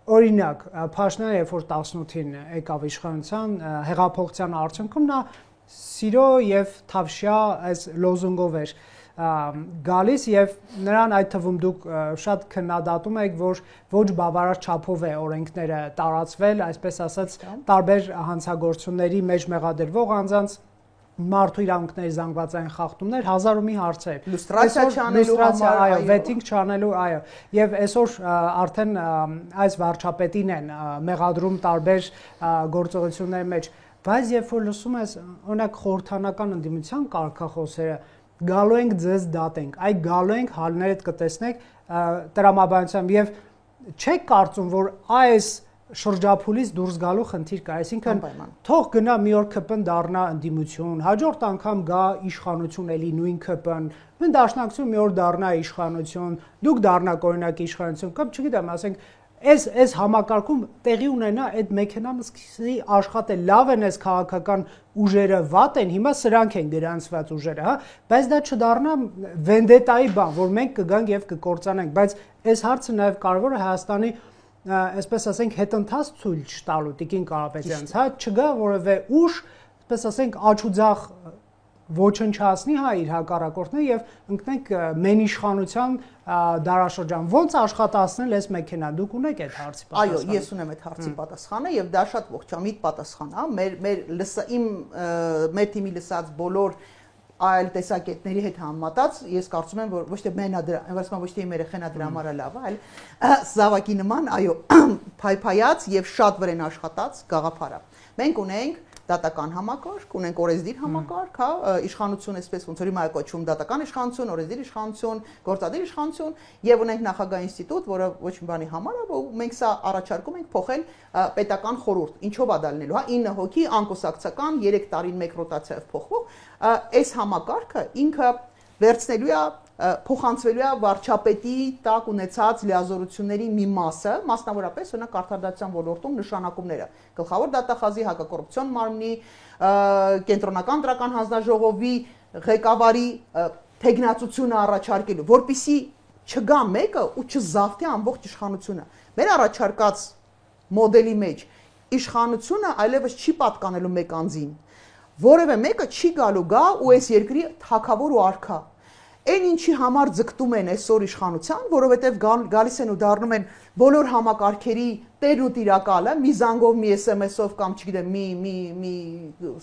Օրինակ, Փաշինյանը երբ որ 18-ին եկավ իշխանության, հեղափոխության արդյունքում նա սիրո եւ թավշյա այս լոզունգով էր գալիս եւ նրան այդ թվում դուք շատ քննադատում եք, որ ոչ բավարար չափով է օրենքները տարածվել, այսպես ասած, տարբեր հանցագործությունների մեջ մեղադրվող անձանց մարդու իրավունքների զանգվածային խախտումներ, հազար ու մի հարցեր։ Լուստրացիա չանելու համար, այո, վետինգ չանելու, այո։ Եվ այսօր արդեն այս վարչապետին են մեղադրում տարբեր գործողությունների մեջ, բայց երբ որ լսում ես օրինակ խորհրդանական ընդդիմության կարգախոսերը, գալու ենք ձեզ դատենք, այ գալու ենք հալներդ կտեսնեք տրամաբանությամբ եւ չեք կարծում, որ այս շրջափուլից դուրս գալու խնդիր կա, այսինքն թող գնա մի օր ԿՊ-ն դառնա ընդդիմություն, հաջորդ անգամ գա իշխանություն էլի նույն ԿՊ-ն, նույն դաշնակցություն մի օր դառնա իշխանություն, դուք դառնաք օրինակ իշխանություն, կամ չգիտեմ, ասենք, այս համակարգում տեղի ունենա այդ մեքենան սկսի աշխատել, լավ են այս քաղաքական ուժերը վատ են, հիմա սրանք են գրանցված ուժերը, հա, բայց դա չդառնա վենդետայի բան, որ մենք կգանք եւ կկործանենք, բայց այս հարցը նաեւ կարևոր է Հայաստանի այսպես ասենք հետընթաց ցույլ չտալու Տիկին Կարապետյանց, հա, չգա որևէ ուժ, այսպես ասենք, աչուձախ ոչնչացնի հա իր հակառակորդները եւ ընկնենք մեն իշխանության դարաշրջան։ Ոնց աշխատացնել այս մեքենա։ Դուք ունեք այդ հարցի պատասխանը։ Այո, ես ունեմ այդ հարցի պատասխանը եւ դա շատ ողջամիտ պատասխան է։ Մեր թիմի լսած բոլոր այլ տեսակետների հետ համեմատած ես կարծում եմ որ ոչ թե մենա դրա, ոչ թե իմ երեխենա դրա համար լավ է, այլ զավակի նման, այո, փայփայած եւ շատ վրեն աշխատած գաղափար է։ Մենք ունենք դատական համակարգ, ունենք օրենսդիր համակարգ, հա, իշխանություն այսպես ոնց որ հիմա է կոչվում դատական իշխանություն, օրենսդիր իշխանություն, գործադիր իշխանություն եւ ունենք նախագահ ինստիտուտ, որը ոչ մի բանի համար է, որ մենք սա առաջարկում ենք փոխել պետական խորհուրդ։ Ինչով է դա լինելու, հա, 9 հոգի անկուսակցական 3 տարին մեկ ռոտացիայով փոխվող, այս համակարգը ինքը վերցնելու է փոխանցվելու է վարչապետի տակ ունեցած լիազորությունների մի մասը, մասնավորապես օրինակ արդարադատության ոլորտում նշանակումները, գլխավոր դատախազի, հակակոռուպցիոն մարմնի, կենտրոնական դրական հանձնաժողովի ղեկավարի թեկնածությունը առաջարկելու, որպիսի չգա մեկը ու չզավթի ամբողջ իշխանությունը։ Մեր առաջարկած մոդելի մեջ իշխանությունը այլևս չի պատկանելու մեկ անձին, որևէ մեկը չի գալու գա ու այս երկրի թագավոր ու արքա։ Այն ինչի համար ձգտում են այսօր իշխանության, որովհետև գալիս են ու դառնում են բոլոր համակարգերի տերն ու տիրակալը, մի զանգով, մի SMS-ով կամ չգիտեմ, մի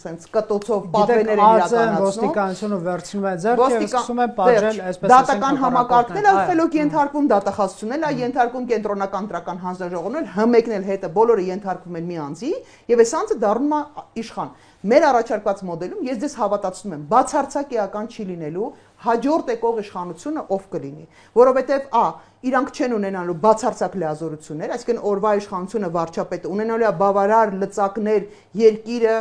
սենց կտոցով պատվերներ իրականացնում։ Ոստիկանությունը վերցնում է ձեռք եւ սկսում են պատժել այսպես դատական համակարգն էլ խելոք ենթարկվում, դատախազությունն էլ ենթարկվում, կենտրոնական դրական հանձնաժողովն էլ հմեկն էլ հետը բոլորը ենթարկվում են մի անձի եւ այս անձը դառնում է իշխան։ Մեր առաջարկված մոդելում ես ձեզ հավատացնում եմ, բացարձակ էական չի լինելու հաջորդ եկող իշխանությունը ով կլինի, որովհետև իրանք չեն ունենալու բացարձակ լիազորություններ, այսինքն օրվա իշխանությունը վարչապետը ունենալու է բավարար լծակներ երկիրը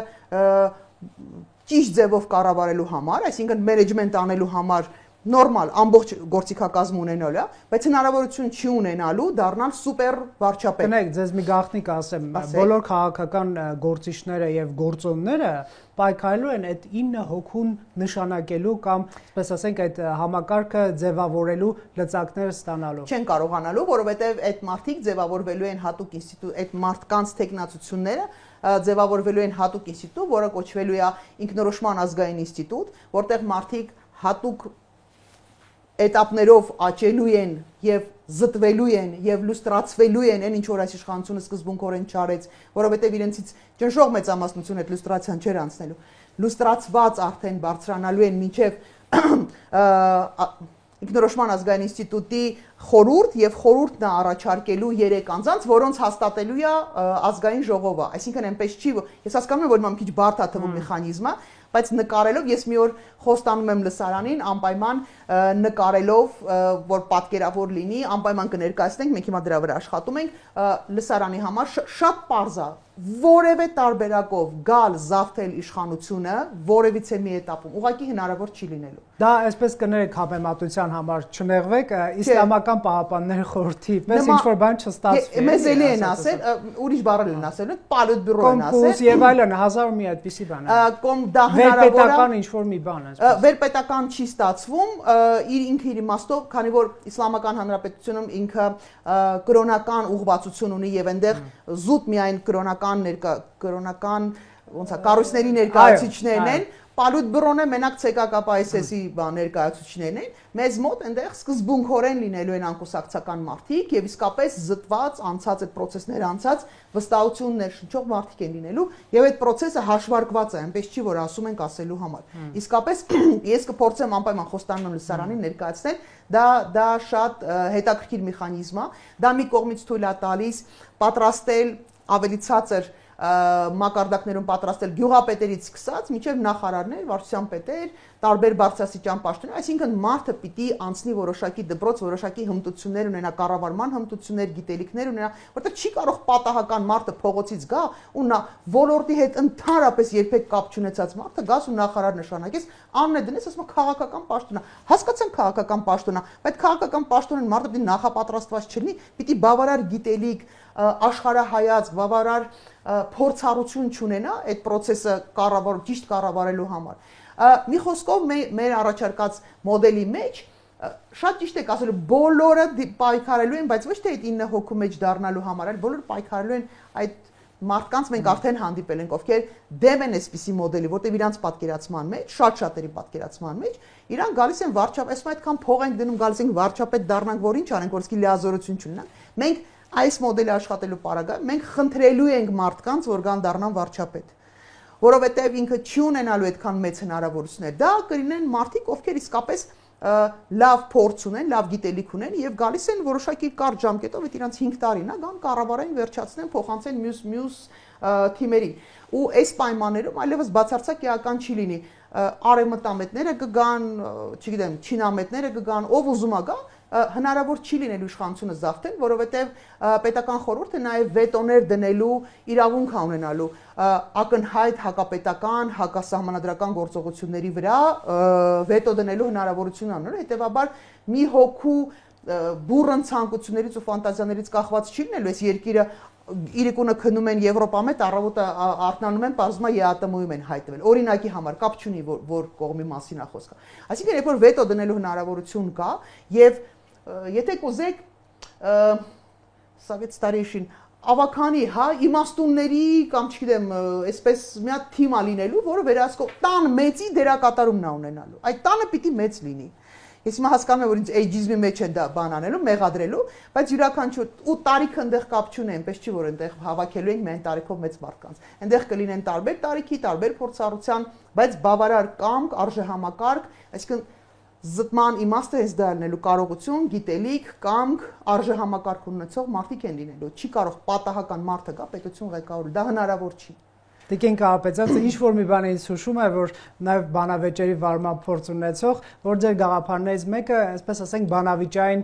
ճիշտ ձևով կառավարելու համար, այսինքն մենեջմենտ անելու համար նորմալ ամբողջ գործիքակազմ ունենալու է, բայց հնարավորություն չի ունենալու դառնալ սուպեր վարչապետ։ Գնայք, ձեզ մի գաղտնիք ասեմ, բոլոր քաղաքական գործիչները եւ գործոնները պայքարելու են այդ 9 հոգուն նշանակելու կամ, այսպես ասենք, այդ համակարգը ձևավորելու լծակները ստանալու։ Չեն կարողանալու, որովհետեւ այդ մարդիկ ձևավորվելու են հատուկ ինստիտուտ, այդ մարդկանց տեխնացությունները ձևավորվելու են հատուկ ինստիտուտ, որը կոչվելու է ինքնորոշման ազգային ինստիտուտ, որտեղ մարդիկ հատուկ էտապներով աճելու են եւ զտվելու են եւ լուստրացվելու են այն ինչ որ այս իշխանությունը սկզբունքորեն չարեց, որովհետեւ իրենցից ճնշող մեծամասնություն այդ լուստրացիան չէր անցնելու։ Լուստրացված արդեն բարձրանալու են մինչեւ ինքնորոշման ազգային ինստիտուտի խորհուրդ եւ խորհուրդն է առաջարկելու 3 անձանց, որոնց հաստատելու է ազգային ժողովը։ Այսինքն այնպես չի, ես հասկանում եմ, որ մի քիչ բարդ է թվում մեխանիզմը, բայց նկարելով ես մի օր խոստանում եմ լսարանին անպայման նկարելով որ պատկերավոր լինի, անպայման կներկայացնենք, մենք հիմա դրա վրա աշխատում ենք, լսարանի համար շատ պարզ է, որևէ տարբերակով գալ զավթել իշխանությունը որևիցե մի էտապում ուղղակի հնարավոր չի լինելու։ Դա այսպես կներեք համեմատության համար չնեղվեք, իսլամական պահապանների խորհրդի պես ինչ որ բան չստացվի։ Մեզ էլի են ասել, ուրիշ բառեր են ասել, պալուտ բյուրո են ասել։ Կոմկուս եւ այլն 1000 մի այդպիսի բան է։ Կոմ դա հնարավոր է։ Վերպետական ինչ որ մի բան է։ Վերպետական չի ստացվում, իր ինքը իր իմաստով, քանի որ Իսլամական Հանրապետությունում ինքը կրոնական ուղղվածություն ունի եւ այնտեղ զուտ միայն կրոնական ոնց է կառույցների ներկայացուցիչներն են, պալուտ բրոնը մենակ ՑԿԿՊՍՍ-ի ներկայացուցիչներն են, մեզ մոտ այնտեղ սկզբունքորեն լինելու են անկուսակցական մարդիկ եւ իսկապես զտված անցած այդ process-ները անցած վստահություններ շնչող մարդիկ են լինելու եւ այդ process-ը հաշվարկված է, այնպես չի որ ասում ենք ասելու համար։ Իսկապես ես կփորձեմ անպայման խոստանում եմ լսարանին ներկայացնել, դա շատ հետաքրքիր մեխանիզմ է, դա մի կողմից թույլ է տալիս պատրաստել ավելի ցածր մակարդակներում պատրաստել գյուղապետերից սկսած մինչև նախարարներ, վարչության պետեր, տարբեր բարձրաստիճան պաշտոններ, այսինքն մարդը պիտի անցնի որոշակի դպրոց, որոշակի հմտություններ ունենա, կառավարման հմտություններ, գիտելիքներ ունենա, որտեղ չի կարող պատահական մարդը փողոցից գա ու նա ոլորտի հետ ընդհանրապես երբեք կապ չունեցած մարդը գաս ու նախարար նշանակես, անունը դնես, ասում քաղաքական պաշտոն է։ Հասկացան քաղաքական պաշտոն է, բայց քաղաքական պաշտոնին մարդը պիտի նախապատրաստված չլինի, պիտի բավարար գիտելիք, աշխարհայացք, բավարար փորձառություն չունենա այդ process-ը ճիշտ կառավարելու համար։ Մի խոսքով մեր առաջարկած մոդելի մեջ շատ ճիշտ եք ասել, բոլորը պայքարելու են, բայց ոչ թե այդ 9 հոգու մեջ դառնալու համար, այլ բոլորը պայքարելու են այդ մարդկանց մենք արդեն հանդիպել ենք, ովքեր դեմ են այսպիսի մոդելի, որտեղ իրանց պատկերացման մեջ, շատ շատերի պատկերացման մեջ, իրանք գալիս են վարչապետ, այսպես այդքան փող ենք դնում, գալիս ենք վարչապետ դառնանք, որ ինչ անենք, որ իսկի լիազորություն չունենանք։ Մենք այս մոդելի աշխատելու պարագայում մենք խնդրելու ենք մարդկանց, որ գան դառնան վարչապետ, որովհետև ինքը չի ունենալու այդքան մեծ հնարավորություններ։ Դա կլինեն մարդիկ, ովքեր իսկապես լավ փորձ ունեն, լավ գիտելիք ունեն եւ գալիս են որոշակի կարճ ժամկետով այդ իրանց 5 տարին, գան կառավարային վերջացնեն, փոխանցեն մյուս թիմերին։ Ու այս պայմաններում այլևս բացարձակ էական չի լինի։ Արևմտամետները կգան, չգիտեմ, չինամետները կգան, ով ուզում է գա, հնարավոր չի լինելու իշխանությունը զավթել, որովհետև պետական խորհուրդը նաև վետոներ դնելու իրավունք է ունենալու ակնհայտ հակապետական, հակասահմանադրական գործողությունների վրա վետո դնելու հնարավորություն ունենալու, հետևաբար մի հոգու բուրըն ցանկություններից ու ֆանտազիաներից կախված չի լինելու, այս երկիրը իրիկունը քնում են Եվրոպամետ, առավոտը արթնանում են, պարզվում է ԵԱՏՄ-ում են հայտնվել։ Օրինակի համար կապ չունի, որ կողմի մասին է խոսքը։ Այսինքն, երբ որ վետո դնելու հնարավորություն կա, եւ եթե կուզեք Սովետ Ստարեյշին ավականի, հա, իմաստունների կամ չգիտեմ, այսպես մի հատ թիմ է լինելու, որը վերահսկող տան մեծի դերակատարումն է ունենալու։ Այդ տանը պիտի մեծ լինի։ Ես հիմա հասկանում եմ, որ ինձ էյջիզմի մեջ է դա բան անելու, մեղադրելու, բայց յուրաքանչյուր ու տարիքը այնտեղ կապ չունի, այնպես չի որ այնտեղ հավաքելու ենք միայն տարիքով մեծ մարդկանց։ Այնտեղ կլինեն տարբեր տարիքի, տարբեր փորձառության, բայց բավարար կամք, արժեհամակարգ, այսինքն զտման իմաստը հենց դա լինելու կարողություն, գիտելիք, կամք, արժեհամակարգ ունեցող մարդիկ են լինելու։ Չի կարող պատահական մարդը գա պետություն ղեկավարել, դա հնարավոր չի։ Տիկին Կարապետյանը ինչ որ մի բան ինձ հուշում է, որ նաև բանավեճերի վարման փորձ ունեցող, որ ձեր գաղափարներից մեկը, այսպես ասենք, բանավիճային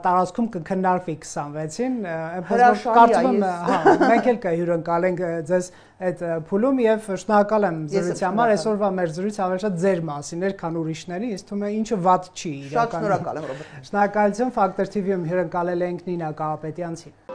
տարածքում կքննարկվի 26-ին, այնպես որ կարծում եմ, հա, մենք էլ կհյուրընկալենք ձեզ այդ փուլում եւ շնորհակալ եմ զրույցի համար, այսօրվա մեր զրույցը ավելի շատ ձեր մասին էր, քան ուրիշների, ինձ թվում է ինչը վատ չի իրականում։ Շատ շնորհակալ եմ, Ռոբերտ։ Շնորհակալություն, Factor TV-ում հյուրընկալել ենք Նինա Կարապետյանցին։